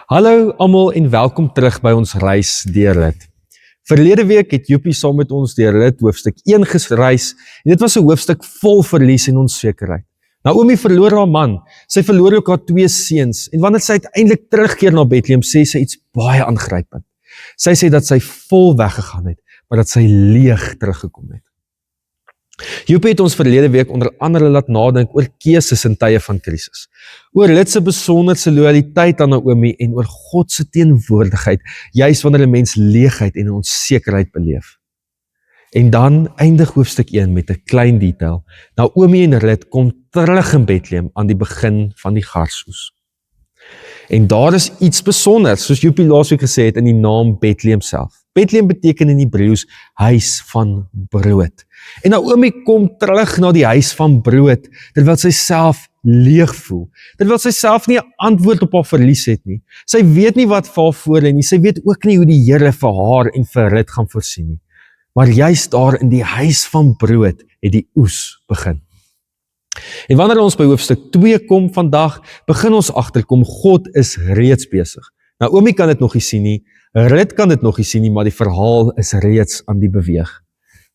Hallo almal en welkom terug by ons reis deur Rit. Verlede week het Joepie saam met ons deur Rit hoofstuk 1 gereis en dit was 'n hoofstuk vol verlies en onsekerheid. Naomi verloor haar man, sy verloor ook haar 2 seuns en wanneer sy uiteindelik terugkeer na Bethlehem, sê sy iets baie aangrypend. Sy sê dat sy vol weggegaan het, maar dat sy leeg teruggekom het. Joepie het ons verlede week onder andere laat nadink oor keuses in tye van krisis, oor Rit se besonderse loyaliteit aan Naomi en oor God se teenwoordigheid, juis wanneer 'n mens leegheid en onsekerheid beleef. En dan eindig hoofstuk 1 met 'n klein detail. Naomi en Rit kom terug in Bethlehem aan die begin van die garsoes. En daar is iets besonders, soos Joepie laasweek gesê het, in die naam Bethlehem self. Bethlehem beteken in Hebreëus huis van brood. En Naomi kom terug na die huis van brood, terwyl sy self leeg voel, terwyl sy self nie 'n antwoord op haar verlies het nie. Sy weet nie wat vir haar voor lê nie, sy weet ook nie hoe die Here vir haar en vir Rit gaan voorsien nie. Maar juist daar in die huis van brood het die oes begin. En wanneer ons by hoofstuk 2 kom vandag, begin ons agterkom, God is reeds besig. Naomi kan dit nog nie sien nie, Rit kan dit nog nie sien nie, maar die verhaal is reeds aan die beweeg.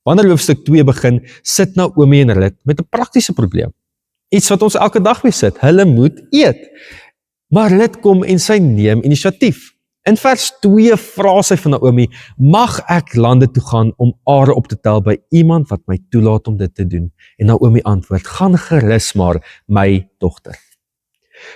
Wanneer hoofstuk 2 begin, sit Naomi en Rit met 'n praktiese probleem. Iets wat ons elke dag mee sit, hulle moet eet. Maar Rit kom en sy neem inisiatief. In vers 2 vra sy van Naomi, mag ek lande toe gaan om are op te tel by iemand wat my toelaat om dit te doen? En Naomi antwoord, gaan gerus maar, my dogter.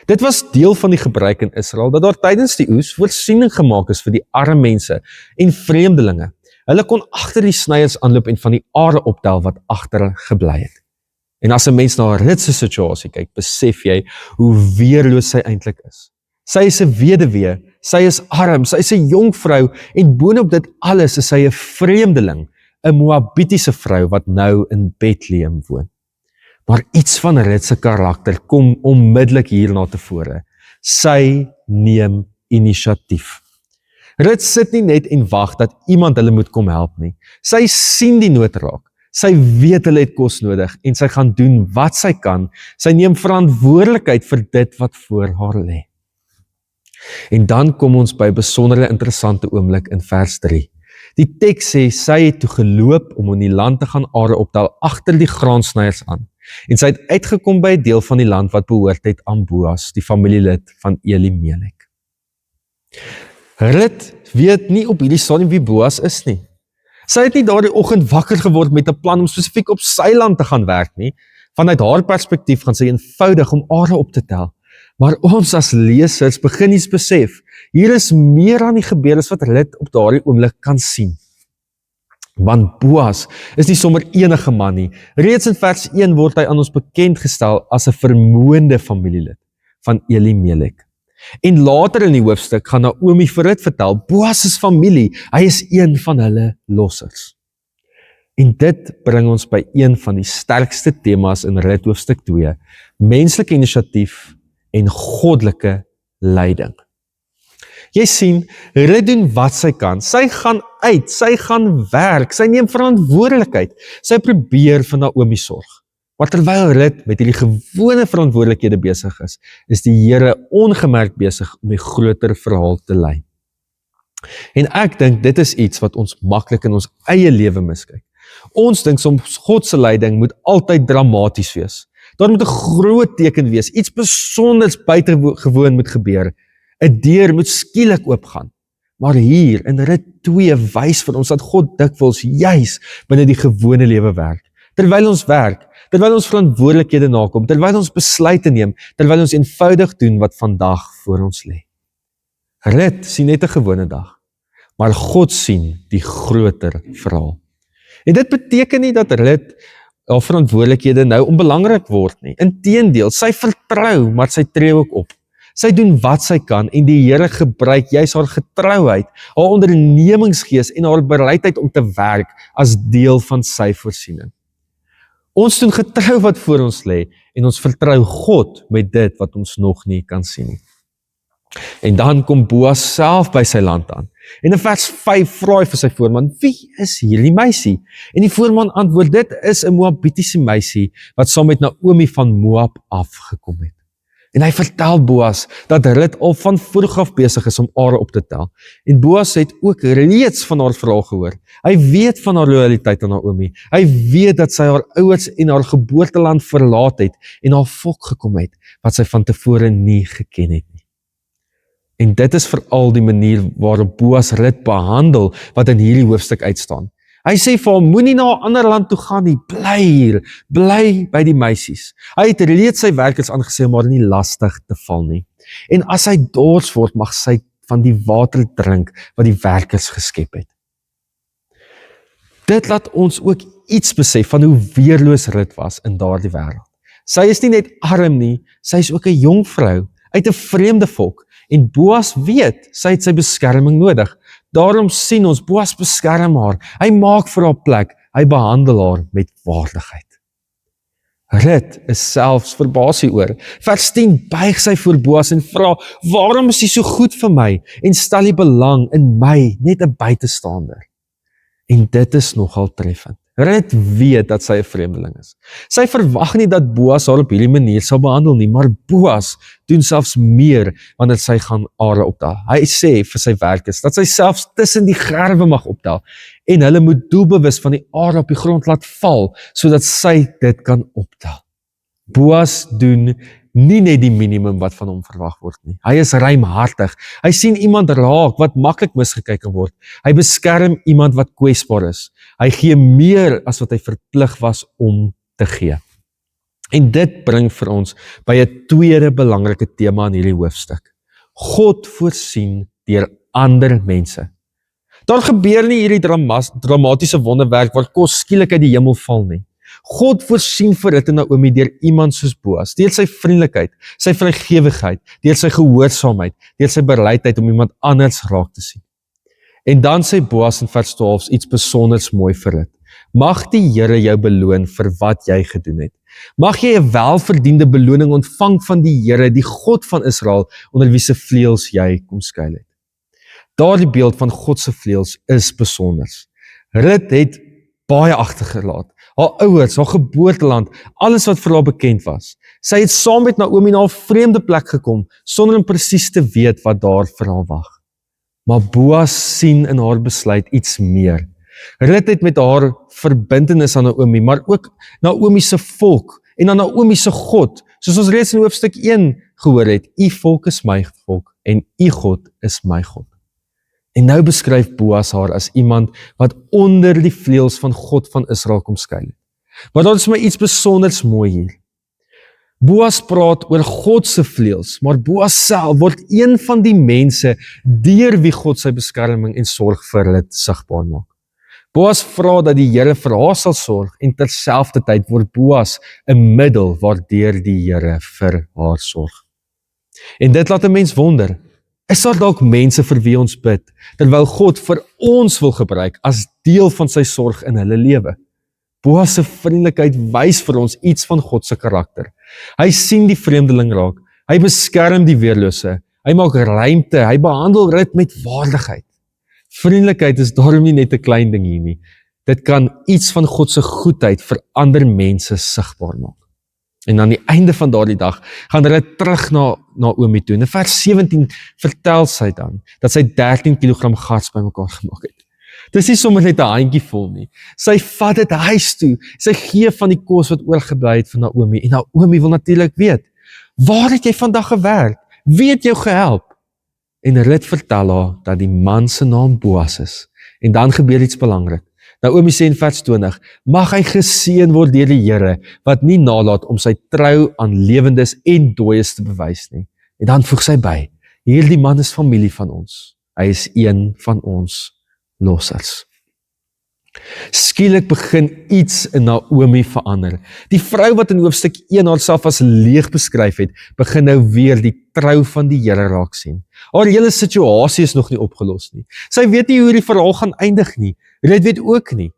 Dit was deel van die gebruik in Israel, dat daar tydens die oes voorsiening gemaak is vir die arme mense en vreemdelinge. Hulle kon agter die snyers aanloop en van die are optel wat agter gebly het. En as 'n mens na Rit se situasie kyk, besef jy hoe weerloos sy eintlik is. Sy is 'n weduwee, sy is arm, sy is 'n jong vrou en boonop dit alles is sy 'n vreemdeling, 'n Moabitiese vrou wat nou in Bethlehem woon. Maar iets van Rit se karakter kom onmiddellik hierna tevore. Sy neem inisiatief. Rit sit nie net en wag dat iemand hulle moet kom help nie. Sy sien die nood raak. Sy weet hulle het kos nodig en sy gaan doen wat sy kan. Sy neem verantwoordelikheid vir dit wat voor haar lê. En dan kom ons by 'n besondere interessante oomblik in vers 3. Die teks sê sy het toe geloop om in die land te gaan are optel agter die graansnyers aan. En sy het uitgekom by 'n deel van die land wat behoort het aan Boas, die familielid van Elimelek. Rit weet nie op hierdie stadium wie Boas is nie. Sy het nie daardie oggend wakker geword met 'n plan om spesifiek op sy land te gaan werk nie. Vanuit haar perspektief gaan sy eenvoudig om are op te tel. Maar ons as lesers begin iets besef. Hier is meer aan die gebeur as wat Rit op daardie oomblik kan sien. Want Boas is nie sommer enige man nie. Reeds in vers 1 word hy aan ons bekend gestel as 'n vermoënde familielid van Elimelek. En later in die hoofstuk gaan Naomi vir Rit vertel, Boas is familie, hy is een van hulle lossers. En dit bring ons by een van die sterkste temas in Rit hoofstuk 2, menslike inisiatief en goddelike leiding. Jy sien, Rit doen wat sy kan, sy gaan uit, sy gaan werk, sy neem verantwoordelikheid, sy probeer vir Naomi sorg. Maar terwyl Rit met hierdie gewone verantwoordelikhede besig is die Here ongemerk besig om die groter verhaal te lei. En ek dink dit is iets wat ons maklik in ons eie lewe miskyk. Ons dink soms God se leiding moet altyd dramaties wees. Daar moet 'n groot teken wees, iets besonders buitengewoon moet gebeur. 'n Deur moet skielik oopgaan. Maar hier in Rit 2 wys vir ons dat God dikwels juis binne die gewone lewe werk. Terwyl ons werk, terwyl ons verantwoordelikhede nakom, terwyl ons besluite neem, terwyl ons eenvoudig doen wat vandag voor ons lê. Rit sien net 'n gewone dag, maar God sien die groter verhaal. En dit beteken nie dat Rit haar verantwoordelikhede nou onbelangrik word nie. Inteendeel, sy vertrou, maar sy tree ook op. Sy doen wat sy kan en die Here gebruik juis haar getrouheid, haar ondernemingsgees en haar bereidheid om te werk as deel van sy voorsiening. Ons doen getrou wat voor ons lê en ons vertrou God met dit wat ons nog nie kan sien nie. En dan kom Boas self by sy land aan. En in vers 5 vra hy vir sy voorman, wie is hierdie meisie? En die voorman antwoord, dit is 'n Moabitiese meisie wat saam met Naomi van Moab afgekom het. En hy vertel Boas dat Rut al van vroeg af besig is om are op te tel. En Boas het ook reeds van haar verhaal gehoor. Hy weet van haar loyaliteit aan Naomi. Hy weet dat sy haar ouers en haar geboorteland verlaat het en haar volk gekom het, wat sy van tevore nie geken het nie. En dit is veral die manier waarop Boas Rut behandel, wat in hierdie hoofstuk uitstaan. Hy sê vir hom, moenie na 'n ander land toe gaan nie, bly hier, bly by die meisies. Hy het reeds sy werkers aangesê om haar nie lastig te val nie. En as hy dors word, mag sy van die water drink wat die werkers geskep het. Dit laat ons ook iets besef van hoe weerloos Rut was in daardie wêreld. Sy is nie net arm nie, sy is ook 'n jong vrou uit 'n vreemde volk. En Boas weet, sy het sy beskerming nodig. Daarom sien ons, Boas beskerm haar, hy maak vir haar plek, hy behandel haar met waardigheid. Rut is selfs verbaas hieroor. Vers 10 buig sy voor Boas en vra, waarom is jy so goed vir my, en stel jy belang in my, net 'n buitestander? En dit is nogal treffend. Rut weet dat sy 'n vreemdeling is. Sy verwag nie dat Boas haar op hierdie manier sal behandel nie, maar Boas doen selfs meer wanneer sy gaan are optel. Hy sê vir sy werkers dat sy selfs tussen die gerwe mag optel en hulle moet doelbewus van die are op die grond laat val, sodat sy dit kan optel. Boas doen nie net die minimum wat van hom verwag word nie. Hy is ruimhartig. Hy sien iemand raak wat maklik misgekyk kan word. Hy beskerm iemand wat kwesbaar is. Hy gee meer as wat hy verplig was om te gee. En dit bring vir ons by 'n tweede belangrike tema in hierdie hoofstuk. God voorsien deur ander mense. Daar gebeur nie hierdie dramatiese wonderwerk waar kos skielik uit die hemel val nie. God voorsien vir Rut en Naomi deur iemand soos Boas, deur sy vriendelikheid, sy vrygewigheid, deur sy gehoorsaamheid, deur sy bereidheid om iemand anders raak te sien. En dan sê Boas in vers 12 iets besonders mooi vir Rut. Mag die Here jou beloon vir wat jy gedoen het. Mag jy 'n welverdiende beloning ontvang van die Here, die God van Israel, onder wie se vleuels jy kom skuil het. Daardie beeld van God se vleuels is besonders. Rut het baie agtergelaat. Haar ouers, haar geboorteland, alles wat vir haar bekend was. Sy het saam met Naomi na 'n vreemde plek gekom, sonder om presies te weet wat daar vir haar wag. Maar Boas sien in haar besluit iets meer. Rut het met haar verbintenis aan Naomi, maar ook Naomi se volk en aan Naomi se God, soos ons reeds in hoofstuk 1 gehoor het, u volk is my volk en u God is my God. En nou beskryf Boas haar as iemand wat onder die vleuels van God van Israel kom skuil het. Maar daar is my iets besonders mooi hier. Boas praat oor God se vleuels, maar Boas self word een van die mense deur wie God sy beskerming en sorg vir hulle sigbaar maak. Boas vra dat die Here vir haar sal sorg en terselfdertyd word Boas 'n middel waardeur die Here vir haar sorg. En dit laat 'n mens wonder, is daar dalk mense vir wie ons bid, terwyl God vir ons wil gebruik as deel van sy sorg in hulle lewe? Boas se vriendelikheid wys vir ons iets van God se karakter. Hy sien die vreemdeling raak, hy beskerm die weerlose, hy maak ruimte, hy behandel Rut met waardigheid. Vriendelikheid is daarom nie net 'n klein ding hier nie. Dit kan iets van God se goedheid vir ander mense sigbaar maak. En aan die einde van daardie dag gaan hulle terug na Naomi toe. In vers 17 vertel sy dan dat sy 13 kg gars bymekaar gemaak het. Dis nie sommer net 'n handjie vol nie. Sy vat dit huis toe. Sy gee van die kos wat oorgebly het van Naomi. En Naomi wil natuurlik weet, waar het jy vandag gewerk? Wie het jou gehelp? En Rut vertel haar dat die man se naam Boas is. En dan gebeur iets belangrik. Naomi sê in vers 20, mag hy geseën word deur die Here, wat nie nalat om sy trou aan lewendes en dooies te bewys nie. En dan voeg sy by, hierdie man is familie van ons. Hy is een van ons lossers. Skielik begin iets in Naomi verander. Die vrou wat in hoofstuk 1 haarself as leeg beskryf het, begin nou weer die trou van die Here raak sien. Haar hele situasie is nog nie opgelos nie. Sy weet nie hoe die verhaal gaan eindig nie. Rut weet ook nie.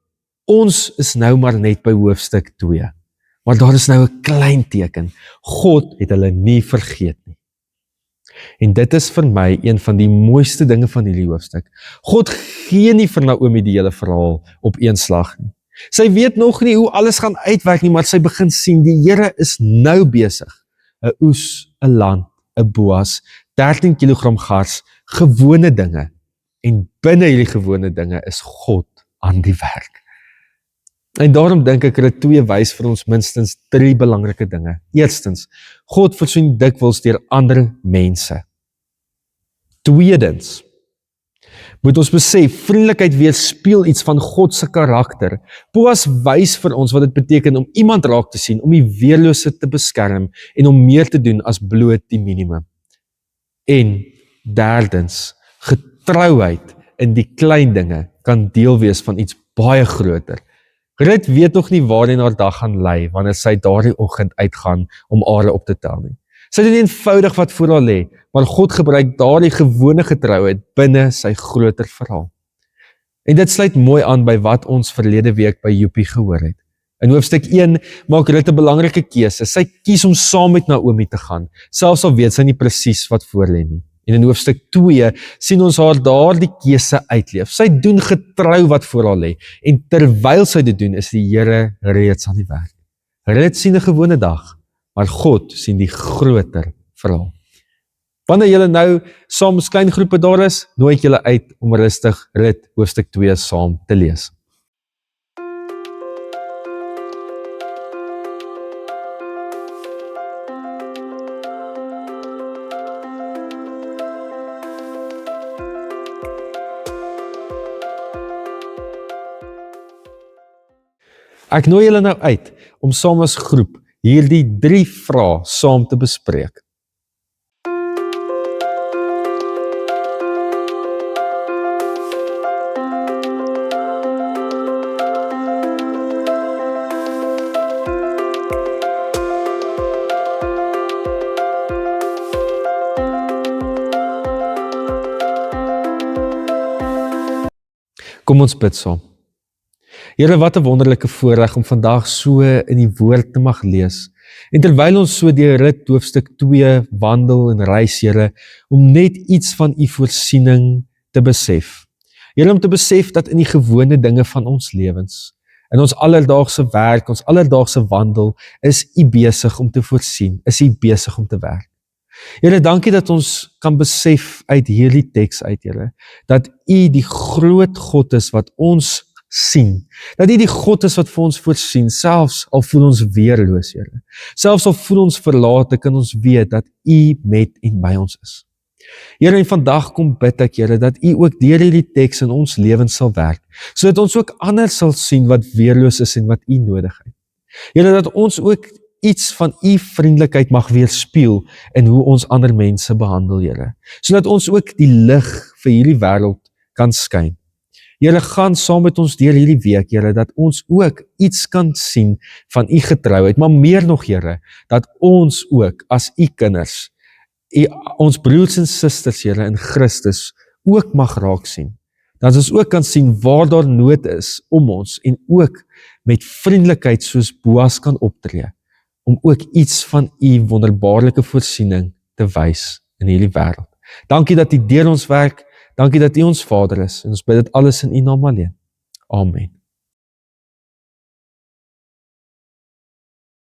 Ons is nou maar net by hoofstuk 2. Maar daar is nou 'n klein teken. God het hulle nie vergeet nie. En dit is vir my een van die mooiste dinge van hierdie hoofstuk. God gee nie vir Naomi die hele verhaal op een slag nie. Sy weet nog nie hoe alles gaan uitwerk nie, maar sy begin sien, die Here is nou besig 'n oes, 'n land, 'n Boas, 13 kilogram gars, gewone dinge. En binne hierdie gewone dinge is God aan die werk. En daarom dink ek hulle 2 wys vir ons minstens 3 belangrike dinge. Eerstens, God voorsien dikwels deur ander mense. Tweedens, moet ons besef, vriendelikheid weerspieël iets van God se karakter. Boas wys vir ons wat dit beteken om iemand raak te sien, om die weerlose te beskerm en om meer te doen as bloot die minimum. En derdens, getrouheid in die klein dinge kan deel wees van iets baie groter. Ruth weet nog nie waarheen haar dag gaan lei wanneer sy daardie oggend uitgaan om are op te tel nie. Sy doen eenvoudig wat voor haar lê, maar God gebruik daardie gewone getrouheid binne sy groter verhaal. En dit sluit mooi aan by wat ons verlede week by Joepie gehoor het. In hoofstuk 1 maak Ruth 'n belangrike keuse. Sy kies om saam met Naomi te gaan, selfs al weet sy nie presies wat voor lê nie. En in hoofstuk 2 sien ons haar daardie keuse uitleef. Sy doen getrou wat voor haar lê, en terwyl sy dit doen, is die Here reeds aan die werk. Ruth sien 'n gewone dag, maar God sien die groter verhaal. Wanneer julle nou saam met klein groepe daar is, nooi ek julle uit om rustig Ruth hoofstuk 2 saam te lees. Ek nooi julle nou uit om saam as groep hierdie 3 vrae saam te bespreek. Kom ons bid saam. Here, wat 'n wonderlike voorreg om vandag so in die woord te mag lees. En terwyl ons so deur Ruth hoofstuk 2 wandel en reis, Here, om net iets van u voorsiening te besef. Here, om te besef dat in die gewone dinge van ons lewens, in ons alledaagse werk, ons alledaagse wandel, is u besig om te voorsien, is u besig om te werk. Here, dankie dat ons kan besef uit hierdie teks uit, Here, dat u die groot God is wat ons sien, dat u die God is wat vir ons voorsien, selfs al voel ons weerloos, Here. Selfs al voel ons verlate, kan ons weet dat u met en by ons is. Here, en vandag kom bid ek, Here, dat u ook deur hierdie teks in ons lewens sal werk, sodat ons ook anders sal sien wat weerloos is en wat u nodig het. Here, dat ons ook iets van u vriendelikheid mag weerspieël in hoe ons ander mense behandel, Here, sodat ons ook die lig vir hierdie wêreld kan skyn. Here, gaan saam met ons deur hierdie week, Here, dat ons ook iets kan sien van u getrouheid, maar meer nog, Here, dat ons ook as u kinders, ons broers en susters, Here, in Christus, ook mag raak sien. Dat ons ook kan sien waar daar nood is om ons, en ook met vriendelikheid soos Boas kan optree, om ook iets van u wonderbaarlike voorsiening te wys in hierdie wêreld. Dankie dat u deur ons werk, dankie dat u ons Vader is, en ons bid dit alles in u naam alleen. Amen.